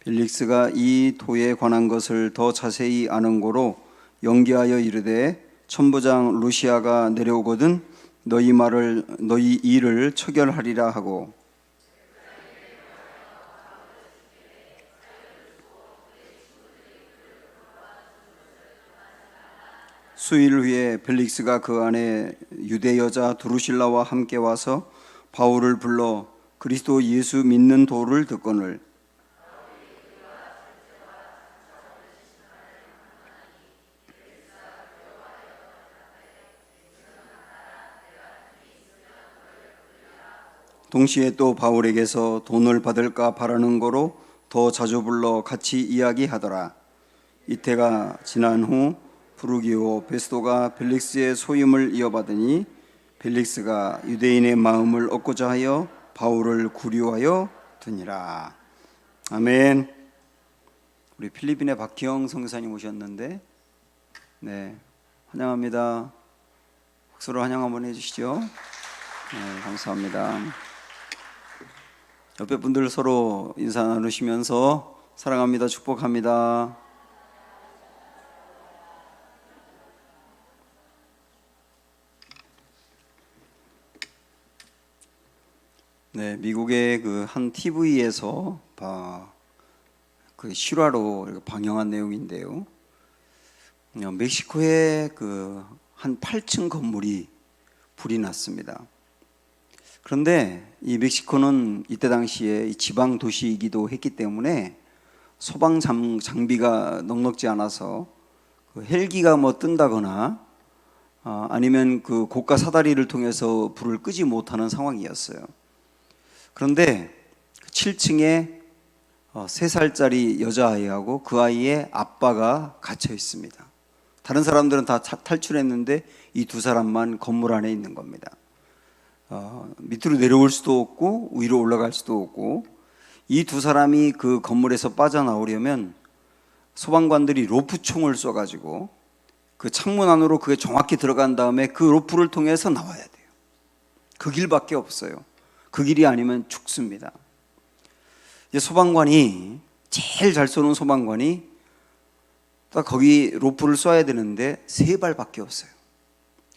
벨릭스가 이 도에 관한 것을 더 자세히 아는 고로 연기하여 이르되 천부장 루시아가 내려오거든 너희 일을 처결하리라 하고, 수일 후에 벨릭스가 그 안에 유대 여자 두루실라와 함께 와서 바울을 불러 그리스도 예수 믿는 도를 듣거늘 동시에 또 바울에게서 돈을 받을까 바라는 거로 더 자주 불러 같이 이야기하더라. 이때가 지난 후 부르기오 베스도가 벨릭스의 소임을 이어받으니 벨릭스가 유대인의 마음을 얻고자 하여 바울을 구류하여 두니라. 아멘. 우리 필리핀의 박기영 선교사님 오셨는데, 네, 환영합니다. 박수로 환영 한번 해주시죠. 네, 감사합니다. 옆에 분들 서로 인사 나누시면서 사랑합니다, 축복합니다. 네, 미국의 그 한 TV에서 그 실화로 방영한 내용인데요. 멕시코에 그 한 8층 건물이 불이 났습니다. 그런데 이 멕시코는 이때 당시에 지방 도시이기도 했기 때문에 소방 장비가 넉넉지 않아서 그 헬기가 뭐 뜬다거나 아니면 그 고가 사다리를 통해서 불을 끄지 못하는 상황이었어요. 그런데 7층에 3살짜리 여자아이하고 그 아이의 아빠가 갇혀 있습니다. 다른 사람들은 다 탈출했는데 이 두 사람만 건물 안에 있는 겁니다. 밑으로 내려올 수도 없고 위로 올라갈 수도 없고, 이 두 사람이 그 건물에서 빠져나오려면 소방관들이 로프총을 쏘가지고 그 창문 안으로 그게 정확히 들어간 다음에 그 로프를 통해서 나와야 돼요. 그 길밖에 없어요. 그 길이 아니면 죽습니다. 이제 소방관이, 제일 잘 쏘는 소방관이 딱 거기 로프를 쏴야 되는데 3발밖에 없어요.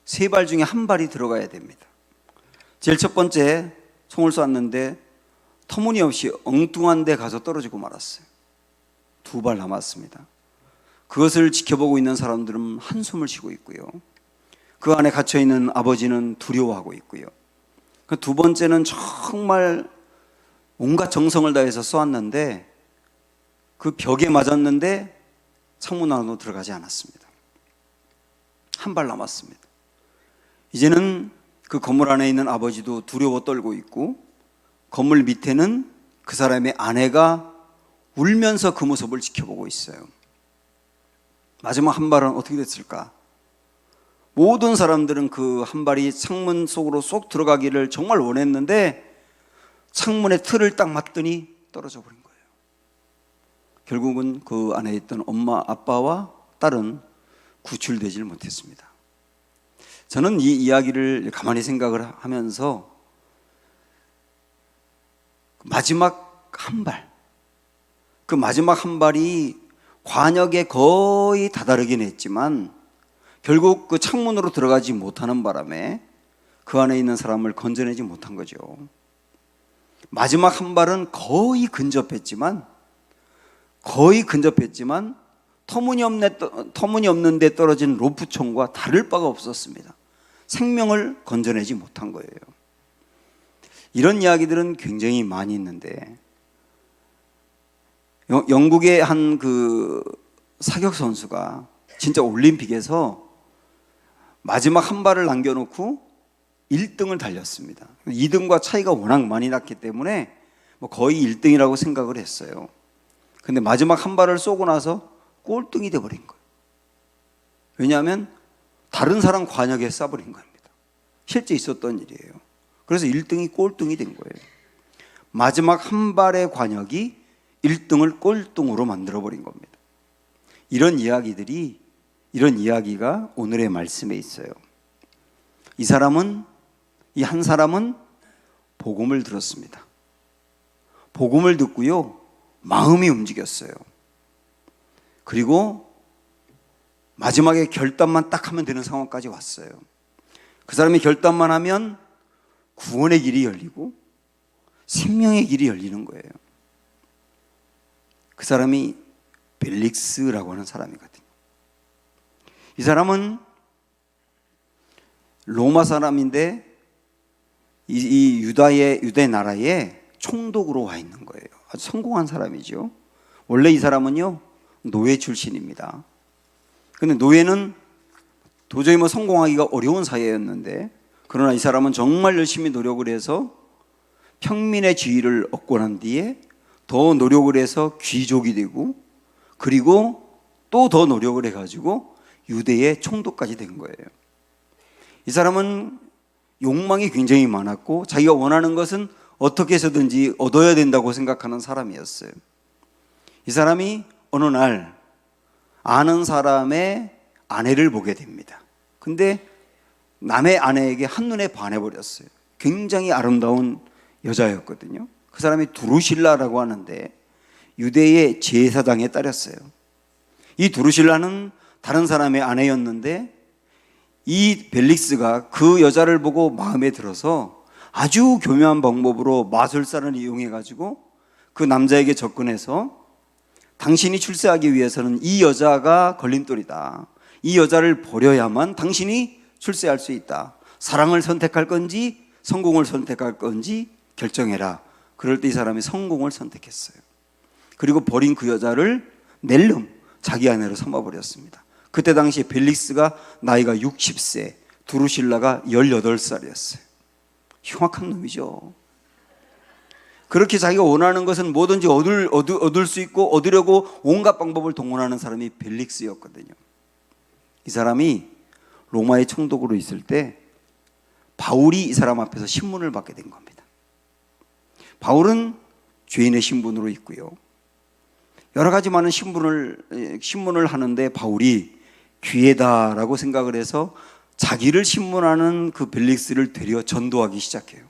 3발 중에 1발이 들어가야 됩니다. 제일 첫 번째 총을 쐈는데 터무니없이 엉뚱한 데 가서 떨어지고 말았어요. 2발 남았습니다. 그것을 지켜보고 있는 사람들은 한숨을 쉬고 있고요. 그 안에 갇혀있는 아버지는 두려워하고 있고요. 그 두 번째는 정말 온갖 정성을 다해서 쏘았는데 그 벽에 맞았는데 창문 안으로 들어가지 않았습니다. 1발 남았습니다. 이제는 그 건물 안에 있는 아버지도 두려워 떨고 있고, 건물 밑에는 그 사람의 아내가 울면서 그 모습을 지켜보고 있어요. 마지막 1발은 어떻게 됐을까? 모든 사람들은 그 1발이 창문 속으로 쏙 들어가기를 정말 원했는데 창문에 틀을 딱 맞더니 떨어져 버린 거예요. 결국은 그 안에 있던 엄마, 아빠와 딸은 구출되질 못했습니다. 저는 이 이야기를 가만히 생각을 하면서 마지막 1발, 그 마지막 1발이 관역에 거의 다다르긴 했지만 결국 그 창문으로 들어가지 못하는 바람에 그 안에 있는 사람을 건져내지 못한 거죠. 마지막 1발은 거의 근접했지만 터무니없는 데 떨어진 로프총과 다를 바가 없었습니다. 생명을 건져내지 못한 거예요. 이런 이야기들은 굉장히 많이 있는데, 영국의 한 그 사격 선수가 진짜 올림픽에서 마지막 1발을 남겨놓고 1등을 달렸습니다. 2등과 차이가 워낙 많이 났기 때문에 거의 1등이라고 생각을 했어요. 근데 마지막 1발을 쏘고 나서 꼴등이 돼버린 거예요. 왜냐하면 다른 사람 관역에 쏴버린 겁니다. 실제 있었던 일이에요. 그래서 1등이 꼴등이 된 거예요. 마지막 1발의 관역이 1등을 꼴등으로 만들어버린 겁니다. 이런 이야기가 오늘의 말씀에 있어요. 이 한 사람은 복음을 들었습니다. 복음을 듣고요, 마음이 움직였어요. 그리고 마지막에 결단만 딱 하면 되는 상황까지 왔어요. 그 사람이 결단만 하면 구원의 길이 열리고 생명의 길이 열리는 거예요. 그 사람이 벨릭스라고 하는 사람이거든요. 이 사람은 로마 사람인데 이 유대 나라의 총독으로 와 있는 거예요. 아주 성공한 사람이죠. 원래 이 사람은요, 노예 출신입니다. 근데 노예는 도저히 성공하기가 어려운 사회였는데, 그러나 이 사람은 정말 열심히 노력을 해서 평민의 지위를 얻고 난 뒤에 더 노력을 해서 귀족이 되고, 그리고 또 더 노력을 해가지고 유대의 총독까지 된 거예요. 이 사람은 욕망이 굉장히 많았고 자기가 원하는 것은 어떻게 해서든지 얻어야 된다고 생각하는 사람이었어요. 이 사람이 어느 날 아는 사람의 아내를 보게 됩니다. 근데 남의 아내에게 한눈에 반해버렸어요. 굉장히 아름다운 여자였거든요. 그 사람이 두루실라라고 하는데 유대의 제사장의 딸이었어요. 이 두루실라는 다른 사람의 아내였는데 이 벨릭스가 그 여자를 보고 마음에 들어서 아주 교묘한 방법으로 마술사를 이용해 가지고 그 남자에게 접근해서 당신이 출세하기 위해서는 이 여자가 걸림돌이다. 이 여자를 버려야만 당신이 출세할 수 있다. 사랑을 선택할 건지 성공을 선택할 건지 결정해라. 그럴 때 이 사람이 성공을 선택했어요. 그리고 버린 그 여자를 낼름 자기 아내로 삼아버렸습니다. 그때 당시에 벨릭스가 나이가 60세, 두루실라가 18살이었어요. 흉악한 놈이죠. 그렇게 자기가 원하는 것은 뭐든지 얻을 수 있고 얻으려고 온갖 방법을 동원하는 사람이 벨릭스였거든요. 이 사람이 로마의 총독으로 있을 때 바울이 이 사람 앞에서 신문을 받게 된 겁니다. 바울은 죄인의 신분으로 있고요. 여러 가지 많은 신문을 하는데 바울이 귀하다라고 생각을 해서 자기를 신문하는 그 벨릭스를 되려 전도하기 시작해요.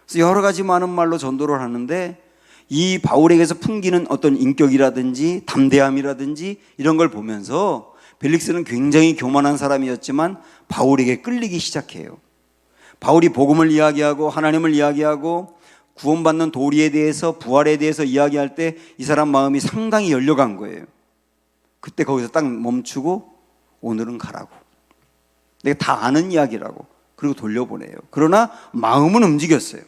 그래서 여러 가지 많은 말로 전도를 하는데 이 바울에게서 풍기는 어떤 인격이라든지 담대함이라든지 이런 걸 보면서 벨릭스는 굉장히 교만한 사람이었지만 바울에게 끌리기 시작해요. 바울이 복음을 이야기하고 하나님을 이야기하고 구원받는 도리에 대해서 부활에 대해서 이야기할 때 이 사람 마음이 상당히 열려간 거예요. 그때 거기서 딱 멈추고 오늘은 가라고. 내가 다 아는 이야기라고. 그리고 돌려보내요. 그러나 마음은 움직였어요.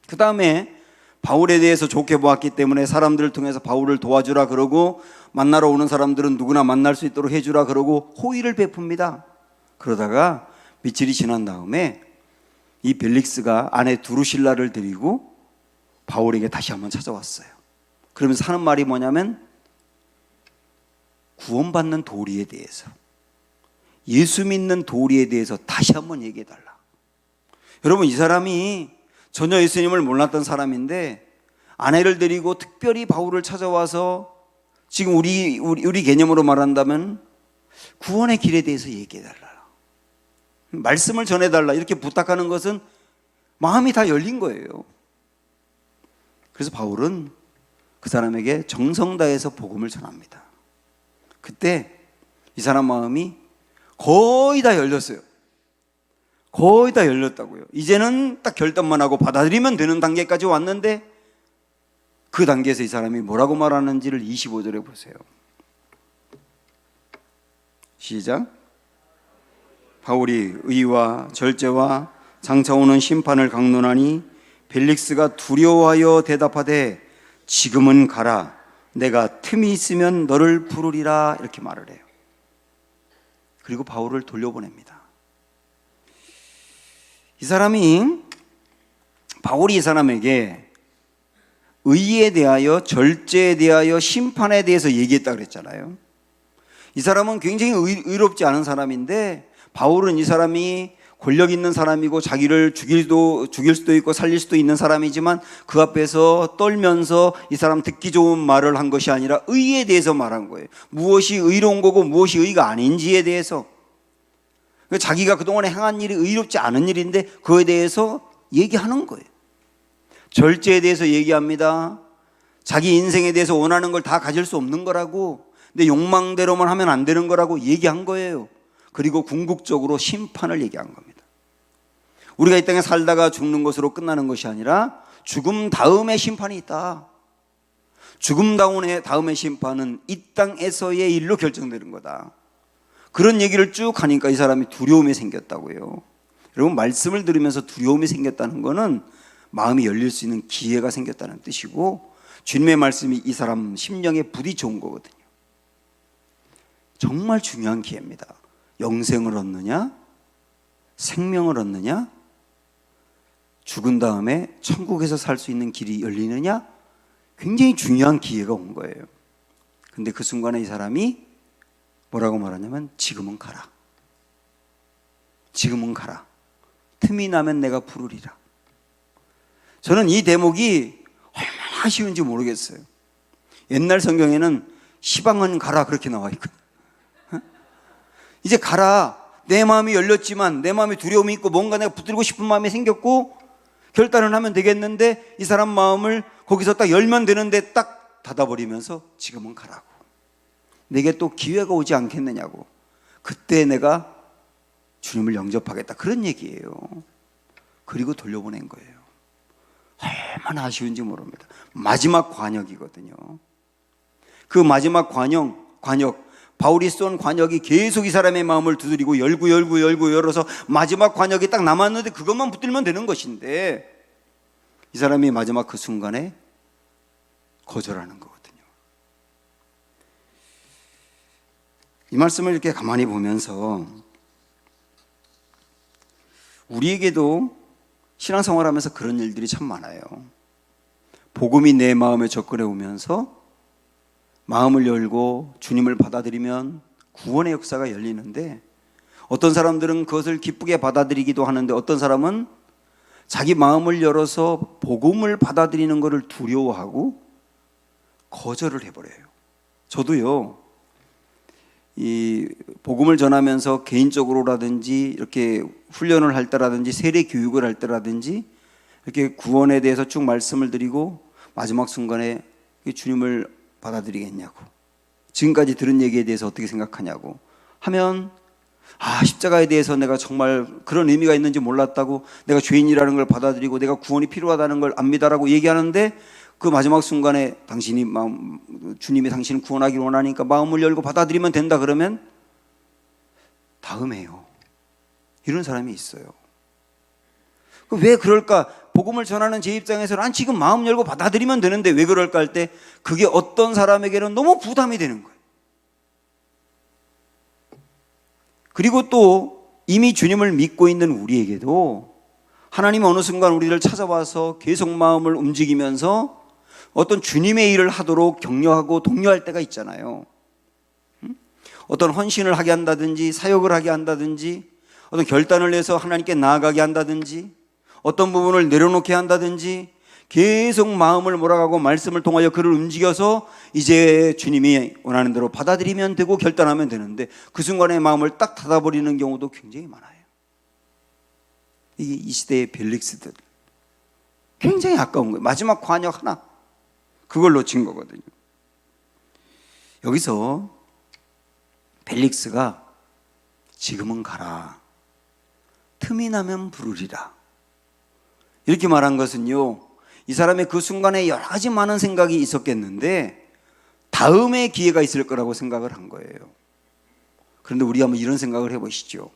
그 다음에 바울에 대해서 좋게 보았기 때문에 사람들을 통해서 바울을 도와주라 그러고 만나러 오는 사람들은 누구나 만날 수 있도록 해주라 그러고 호의를 베풉니다. 그러다가 며칠이 지난 다음에 이 벨릭스가 아내 두루실라를 데리고 바울에게 다시 한번 찾아왔어요. 그러면서 하는 말이 뭐냐면 구원받는 도리에 대해서, 예수 믿는 도리에 대해서 다시 한번 얘기해달라. 여러분, 이 사람이 전혀 예수님을 몰랐던 사람인데 아내를 데리고 특별히 바울을 찾아와서 지금 우리 개념으로 말한다면 구원의 길에 대해서 얘기해달라, 말씀을 전해달라 이렇게 부탁하는 것은 마음이 다 열린 거예요. 그래서 바울은 그 사람에게 정성 다해서 복음을 전합니다. 그때 이 사람 마음이 거의 다 열렸어요. 거의 다 열렸다고요. 이제는 딱 결단만 하고 받아들이면 되는 단계까지 왔는데 그 단계에서 이 사람이 뭐라고 말하는지를 25절에 보세요. 시작. 바울이 의와 절제와 장차 오는 심판을 강론하니 벨릭스가 두려워하여 대답하되 지금은 가라. 내가 틈이 있으면 너를 부르리라. 이렇게 말을 해요. 그리고 바울을 돌려보냅니다. 바울이 이 사람에게 의에 대하여 절제에 대하여 심판에 대해서 얘기했다 그랬잖아요. 이 사람은 굉장히 의롭지 않은 사람인데 바울은 이 사람이 권력 있는 사람이고 자기를 죽일 수도 있고 살릴 수도 있는 사람이지만 그 앞에서 떨면서 이 사람 듣기 좋은 말을 한 것이 아니라 의에 대해서 말한 거예요. 무엇이 의로운 거고 무엇이 의가 아닌지에 대해서. 자기가 그동안에 행한 일이 의롭지 않은 일인데 그거에 대해서 얘기하는 거예요. 절제에 대해서 얘기합니다. 자기 인생에 대해서 원하는 걸 다 가질 수 없는 거라고, 내 욕망대로만 하면 안 되는 거라고 얘기한 거예요. 그리고 궁극적으로 심판을 얘기한 겁니다. 우리가 이 땅에 살다가 죽는 것으로 끝나는 것이 아니라 죽음 다음에 심판이 있다. 죽음 다음의 심판은 이 땅에서의 일로 결정되는 거다. 그런 얘기를 쭉 하니까 이 사람이 두려움이 생겼다고요. 여러분, 말씀을 들으면서 두려움이 생겼다는 거는 마음이 열릴 수 있는 기회가 생겼다는 뜻이고, 주님의 말씀이 이 사람 심령에 부딪혀온 거거든요. 정말 중요한 기회입니다. 영생을 얻느냐, 생명을 얻느냐, 죽은 다음에 천국에서 살 수 있는 길이 열리느냐, 굉장히 중요한 기회가 온 거예요. 근데 그 순간에 이 사람이 뭐라고 말하냐면, 지금은 가라. 지금은 가라. 틈이 나면 내가 부르리라. 저는 이 대목이 얼마나 아쉬운지 모르겠어요. 옛날 성경에는 시방은 가라 그렇게 나와 있거든요. 이제 가라. 내 마음이 열렸지만 내 마음에 두려움이 있고 뭔가 내가 붙들고 싶은 마음이 생겼고 결단을 하면 되겠는데, 이 사람 마음을 거기서 딱 열면 되는데 딱 닫아버리면서 지금은 가라고. 내게 또 기회가 오지 않겠느냐고. 그때 내가 주님을 영접하겠다, 그런 얘기예요. 그리고 돌려보낸 거예요. 얼마나 아쉬운지 모릅니다. 마지막 관역이거든요. 그 마지막 관역, 바울이 쏜 관역이 계속 이 사람의 마음을 두드리고 열고 열어서 마지막 관역이 딱 남았는데 그것만 붙들면 되는 것인데, 이 사람이 마지막 그 순간에 거절하는 거거든요. 이 말씀을 이렇게 가만히 보면서 우리에게도 신앙생활하면서 그런 일들이 참 많아요. 복음이 내 마음에 접근해 오면서 마음을 열고 주님을 받아들이면 구원의 역사가 열리는데, 어떤 사람들은 그것을 기쁘게 받아들이기도 하는데, 어떤 사람은 자기 마음을 열어서 복음을 받아들이는 것을 두려워하고 거절을 해버려요. 저도요, 이 복음을 전하면서 개인적으로라든지 이렇게 훈련을 할 때라든지 세례 교육을 할 때라든지 이렇게 구원에 대해서 쭉 말씀을 드리고 마지막 순간에 주님을 받아들이겠냐고, 지금까지 들은 얘기에 대해서 어떻게 생각하냐고 하면, 십자가에 대해서 내가 정말 그런 의미가 있는지 몰랐다고, 내가 죄인이라는 걸 받아들이고 내가 구원이 필요하다는 걸 압니다라고 얘기하는데, 그 마지막 순간에 주님이 당신을 구원하기를 원하니까 마음을 열고 받아들이면 된다 그러면 다음에요. 이런 사람이 있어요. 왜 그럴까? 복음을 전하는 제 입장에서는 난 지금 마음 열고 받아들이면 되는데 왜 그럴까 할 때, 그게 어떤 사람에게는 너무 부담이 되는 거예요. 그리고 또 이미 주님을 믿고 있는 우리에게도 하나님이 어느 순간 우리를 찾아와서 계속 마음을 움직이면서 어떤 주님의 일을 하도록 격려하고 독려할 때가 있잖아요. 어떤 헌신을 하게 한다든지, 사역을 하게 한다든지, 어떤 결단을 내서 하나님께 나아가게 한다든지, 어떤 부분을 내려놓게 한다든지, 계속 마음을 몰아가고 말씀을 통하여 그를 움직여서 이제 주님이 원하는 대로 받아들이면 되고 결단하면 되는데, 그 순간에 마음을 딱 닫아버리는 경우도 굉장히 많아요. 이게 이 시대의 벨릭스들, 굉장히 아까운 거예요. 마지막 관역 하나, 그걸 놓친 거거든요. 여기서 벨릭스가 지금은 가라, 틈이 나면 부르리라, 이렇게 말한 것은요, 이 사람의 그 순간에 여러 가지 많은 생각이 있었겠는데 다음에 기회가 있을 거라고 생각을 한 거예요. 그런데 우리 한번 이런 생각을 해보시죠.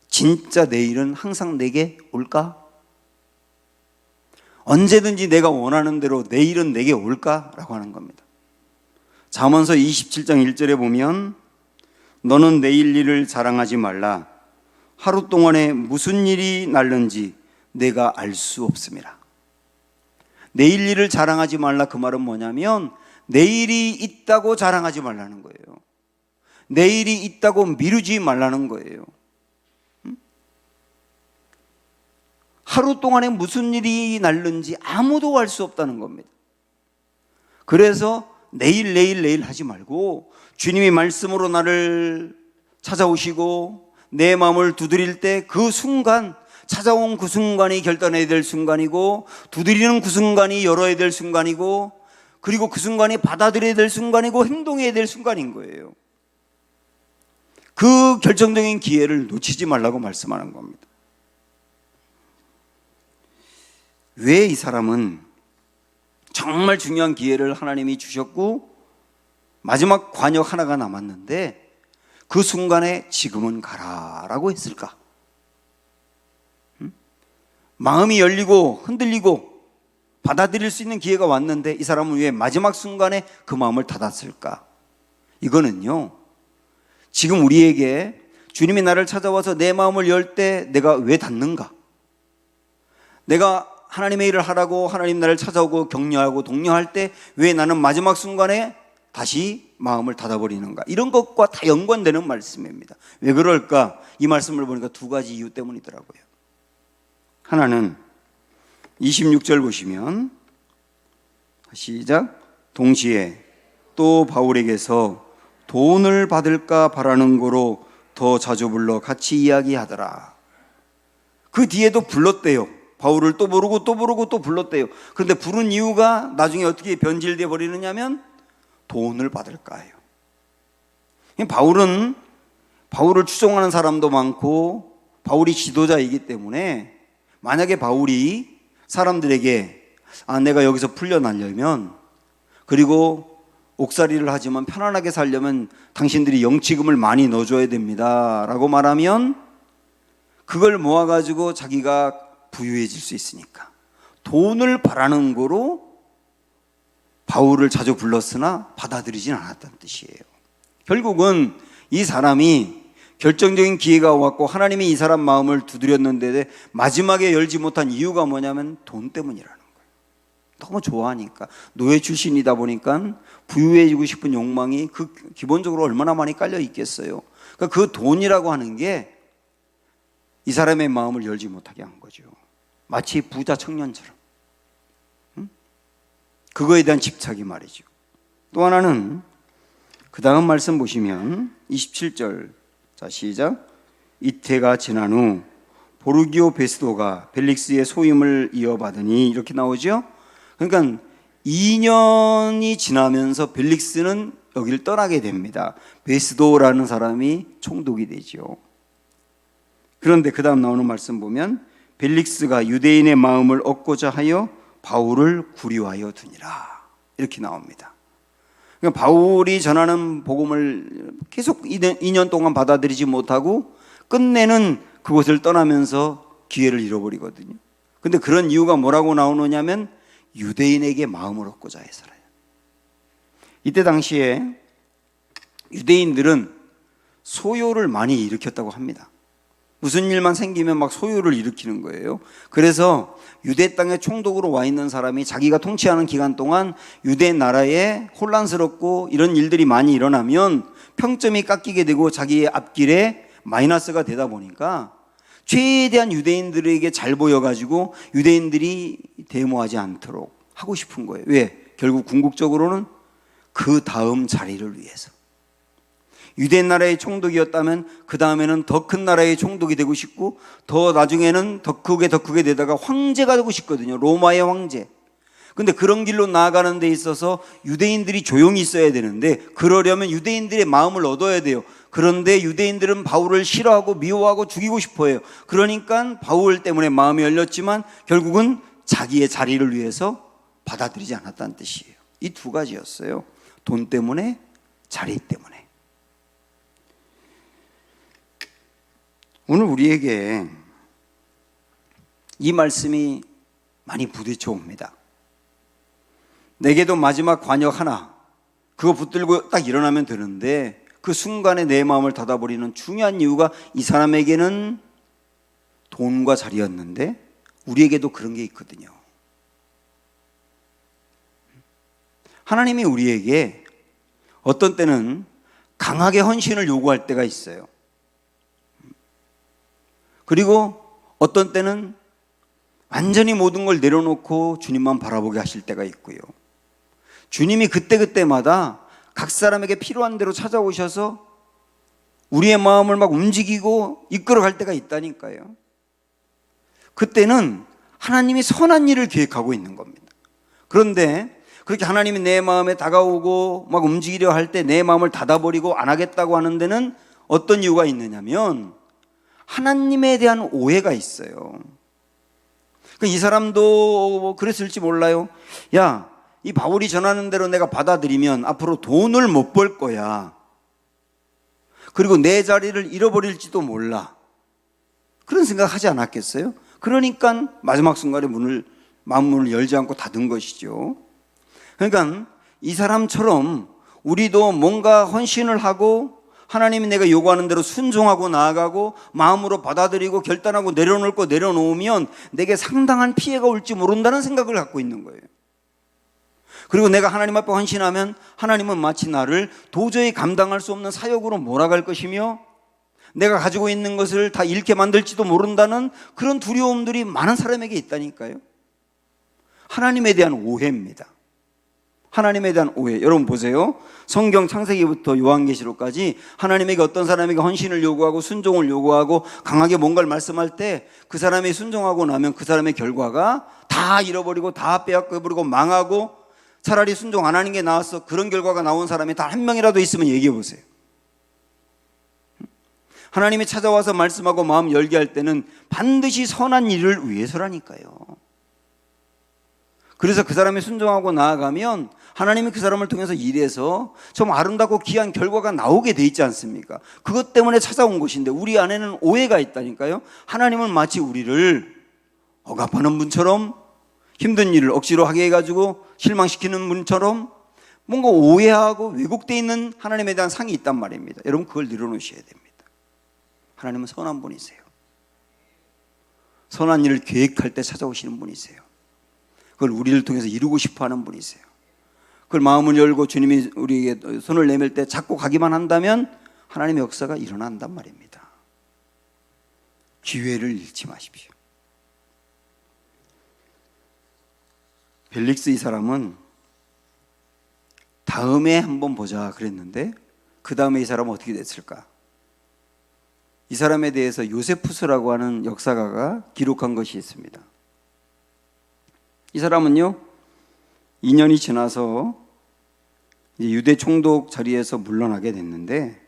진짜 내일은 항상 내게 올까? 언제든지 내가 원하는 대로 내일은 내게 올까? 라고 하는 겁니다. 잠언서 27장 1절에 보면, 너는 내일 일을 자랑하지 말라. 하루 동안에 무슨 일이 날는지 내가 알 수 없음이라. 내일 일을 자랑하지 말라, 그 말은 뭐냐면 내일이 있다고 자랑하지 말라는 거예요. 내일이 있다고 미루지 말라는 거예요. 하루 동안에 무슨 일이 날는지 아무도 알 수 없다는 겁니다. 그래서 내일 하지 말고 주님이 말씀으로 나를 찾아오시고 내 마음을 두드릴 때 그 순간, 찾아온 그 순간이 결단해야 될 순간이고, 두드리는 그 순간이 열어야 될 순간이고, 그리고 그 순간이 받아들여야 될 순간이고 행동해야 될 순간인 거예요. 그 결정적인 기회를 놓치지 말라고 말씀하는 겁니다. 왜 이 사람은 정말 중요한 기회를 하나님이 주셨고 마지막 관역 하나가 남았는데 그 순간에 지금은 가라라고 했을까? 마음이 열리고 흔들리고 받아들일 수 있는 기회가 왔는데 이 사람은 왜 마지막 순간에 그 마음을 닫았을까? 이거는요, 지금 우리에게 주님이 나를 찾아와서 내 마음을 열 때 내가 왜 닫는가? 내가 하나님의 일을 하라고 하나님 나를 찾아오고 격려하고 독려할 때 왜 나는 마지막 순간에 다시 마음을 닫아버리는가? 이런 것과 다 연관되는 말씀입니다. 왜 그럴까? 이 말씀을 보니까 두 가지 이유 때문이더라고요. 하나는 26절 보시면 시작. 동시에 또 바울에게서 돈을 받을까 바라는 거로 더 자주 불러 같이 이야기하더라. 그 뒤에도 불렀대요. 바울을 또 부르고 또 부르고 또 불렀대요. 그런데 부른 이유가 나중에 어떻게 변질되어 버리느냐면 돈을 받을까요. 바울을 추종하는 사람도 많고 바울이 지도자이기 때문에 만약에 바울이 사람들에게 내가 여기서 풀려나려면 그리고 옥살이를 하지만 편안하게 살려면 당신들이 영치금을 많이 넣어줘야 됩니다 라고 말하면 그걸 모아가지고 자기가 부유해질 수 있으니까 돈을 바라는 거로 바울을 자주 불렀으나 받아들이진 않았다는 뜻이에요. 결국은 이 사람이 결정적인 기회가 왔고 하나님이 이 사람 마음을 두드렸는데 마지막에 열지 못한 이유가 뭐냐면 돈 때문이라는 거예요. 너무 좋아하니까. 노예 출신이다 보니까 부유해지고 싶은 욕망이 그 기본적으로 얼마나 많이 깔려 있겠어요. 그러니까 그 돈이라고 하는 게 이 사람의 마음을 열지 못하게 한 거죠. 마치 부자 청년처럼. 그거에 대한 집착이 말이죠. 또 하나는 그 다음 말씀 보시면 27절. 자, 시작. 이태가 지난 후 보르기오 베스도가 벨릭스의 소임을 이어받으니 이렇게 나오죠. 그러니까 2년이 지나면서 벨릭스는 여기를 떠나게 됩니다. 베스도라는 사람이 총독이 되죠. 그런데 그 다음 나오는 말씀 보면 벨릭스가 유대인의 마음을 얻고자 하여 바울을 구류하여 두니라 이렇게 나옵니다. 그러니까 바울이 전하는 복음을 계속 2년 동안 받아들이지 못하고 끝내는 그곳을 떠나면서 기회를 잃어버리거든요. 그런데 그런 이유가 뭐라고 나오느냐면 유대인에게 마음을 얻고자 해서라요. 이때 당시에 유대인들은 소요를 많이 일으켰다고 합니다. 무슨 일만 생기면 막 소요를 일으키는 거예요. 그래서 유대 땅에 총독으로 와 있는 사람이 자기가 통치하는 기간 동안 유대 나라에 혼란스럽고 이런 일들이 많이 일어나면 평점이 깎이게 되고 자기의 앞길에 마이너스가 되다 보니까 최대한 유대인들에게 잘 보여가지고 유대인들이 데모하지 않도록 하고 싶은 거예요. 왜? 결국 궁극적으로는 그 다음 자리를 위해서. 유대 나라의 총독이었다면 그 다음에는 더 큰 나라의 총독이 되고 싶고 더 나중에는 더 크게 되다가 황제가 되고 싶거든요. 로마의 황제. 근데 그런 길로 나아가는 데 있어서 유대인들이 조용히 있어야 되는데 그러려면 유대인들의 마음을 얻어야 돼요. 그런데 유대인들은 바울을 싫어하고 미워하고 죽이고 싶어 해요. 그러니까 바울 때문에 마음이 열렸지만 결국은 자기의 자리를 위해서 받아들이지 않았다는 뜻이에요. 이 두 가지였어요. 돈 때문에, 자리 때문에. 오늘 우리에게 이 말씀이 많이 부딪혀 옵니다. 내게도 마지막 관역 하나 그거 붙들고 딱 일어나면 되는데 그 순간에 내 마음을 닫아버리는 중요한 이유가 이 사람에게는 돈과 자리였는데 우리에게도 그런 게 있거든요. 하나님이 우리에게 어떤 때는 강하게 헌신을 요구할 때가 있어요. 그리고 어떤 때는 완전히 모든 걸 내려놓고 주님만 바라보게 하실 때가 있고요. 주님이 그때마다 각 사람에게 필요한 대로 찾아오셔서 우리의 마음을 막 움직이고 이끌어갈 때가 있다니까요. 그때는 하나님이 선한 일을 계획하고 있는 겁니다. 그런데 그렇게 하나님이 내 마음에 다가오고 막 움직이려 할 때 내 마음을 닫아버리고 안 하겠다고 하는 데는 어떤 이유가 있느냐면 하나님에 대한 오해가 있어요. 이 사람도 그랬을지 몰라요. 야, 이 바울이 전하는 대로 내가 받아들이면 앞으로 돈을 못 벌 거야. 그리고 내 자리를 잃어버릴지도 몰라. 그런 생각 하지 않았겠어요? 그러니까 마지막 순간에 마음 문을 열지 않고 닫은 것이죠. 그러니까 이 사람처럼 우리도 뭔가 헌신을 하고 하나님이 내가 요구하는 대로 순종하고 나아가고 마음으로 받아들이고 결단하고 내려놓을 거 내려놓으면 내게 상당한 피해가 올지 모른다는 생각을 갖고 있는 거예요. 그리고 내가 하나님 앞에 헌신하면 하나님은 마치 나를 도저히 감당할 수 없는 사역으로 몰아갈 것이며 내가 가지고 있는 것을 다 잃게 만들지도 모른다는 그런 두려움들이 많은 사람에게 있다니까요. 하나님에 대한 오해입니다. 하나님에 대한 오해. 여러분 보세요. 성경 창세기부터 요한계시록까지 하나님에게 어떤 사람에게 헌신을 요구하고 순종을 요구하고 강하게 뭔가를 말씀할 때 그 사람이 순종하고 나면 그 사람의 결과가 다 잃어버리고 다 빼앗겨버리고 망하고 차라리 순종 안 하는 게 나았어. 그런 결과가 나온 사람이 단 한 명이라도 있으면 얘기해 보세요. 하나님이 찾아와서 말씀하고 마음 열게 할 때는 반드시 선한 일을 위해서라니까요. 그래서 그 사람이 순종하고 나아가면 하나님이 그 사람을 통해서 일해서 좀 아름답고 귀한 결과가 나오게 돼 있지 않습니까? 그것 때문에 찾아온 것인데 우리 안에는 오해가 있다니까요. 하나님은 마치 우리를 억압하는 분처럼 힘든 일을 억지로 하게 해가지고 실망시키는 분처럼 뭔가 오해하고 왜곡되어 있는 하나님에 대한 상이 있단 말입니다. 여러분 그걸 내려놓으셔야 됩니다. 하나님은 선한 분이세요. 선한 일을 계획할 때 찾아오시는 분이세요. 그걸 우리를 통해서 이루고 싶어하는 분이세요. 그걸 마음을 열고 주님이 우리에게 손을 내밀 때 잡고 가기만 한다면 하나님의 역사가 일어난단 말입니다. 기회를 잃지 마십시오. 벨릭스 이 사람은 다음에 한번 보자 그랬는데 그 다음에 이 사람은 어떻게 됐을까? 이 사람에 대해서 요세푸스라고 하는 역사가가 기록한 것이 있습니다. 이 사람은요 2년이 지나서 이제 유대 총독 자리에서 물러나게 됐는데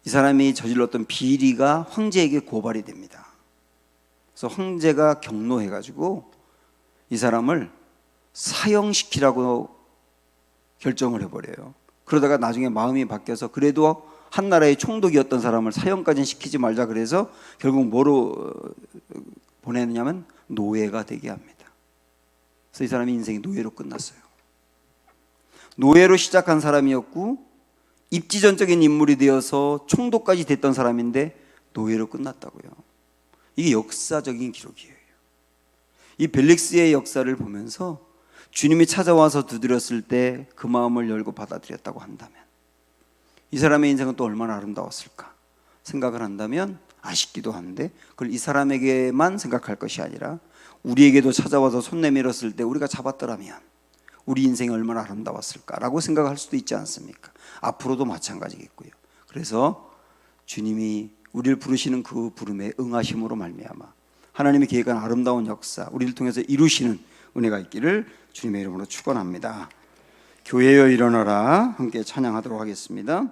이 사람이 저질렀던 비리가 황제에게 고발이 됩니다. 그래서 황제가 경노해가지고 이 사람을 사형시키라고 결정을 해버려요. 그러다가 나중에 마음이 바뀌어서 그래도 한 나라의 총독이었던 사람을 사형까지는 시키지 말자 그래서 결국 뭐로 보내느냐면 노예가 되게 합니다. 그래서 이 사람이 인생이 노예로 끝났어요. 노예로 시작한 사람이었고 입지전적인 인물이 되어서 총독까지 됐던 사람인데 노예로 끝났다고요. 이게 역사적인 기록이에요. 이 벨릭스의 역사를 보면서 주님이 찾아와서 두드렸을 때 그 마음을 열고 받아들였다고 한다면 이 사람의 인생은 또 얼마나 아름다웠을까 생각을 한다면 아쉽기도 한데 그걸 이 사람에게만 생각할 것이 아니라 우리에게도 찾아와서 손 내밀었을 때 우리가 잡았더라면 우리 인생이 얼마나 아름다웠을까라고 생각할 수도 있지 않습니까? 앞으로도 마찬가지겠고요. 그래서 주님이 우리를 부르시는 그 부름에 응하심으로 말미암아 하나님의 계획한 아름다운 역사 우리를 통해서 이루시는 은혜가 있기를 주님의 이름으로 축원합니다. 교회여 일어나라 함께 찬양하도록 하겠습니다.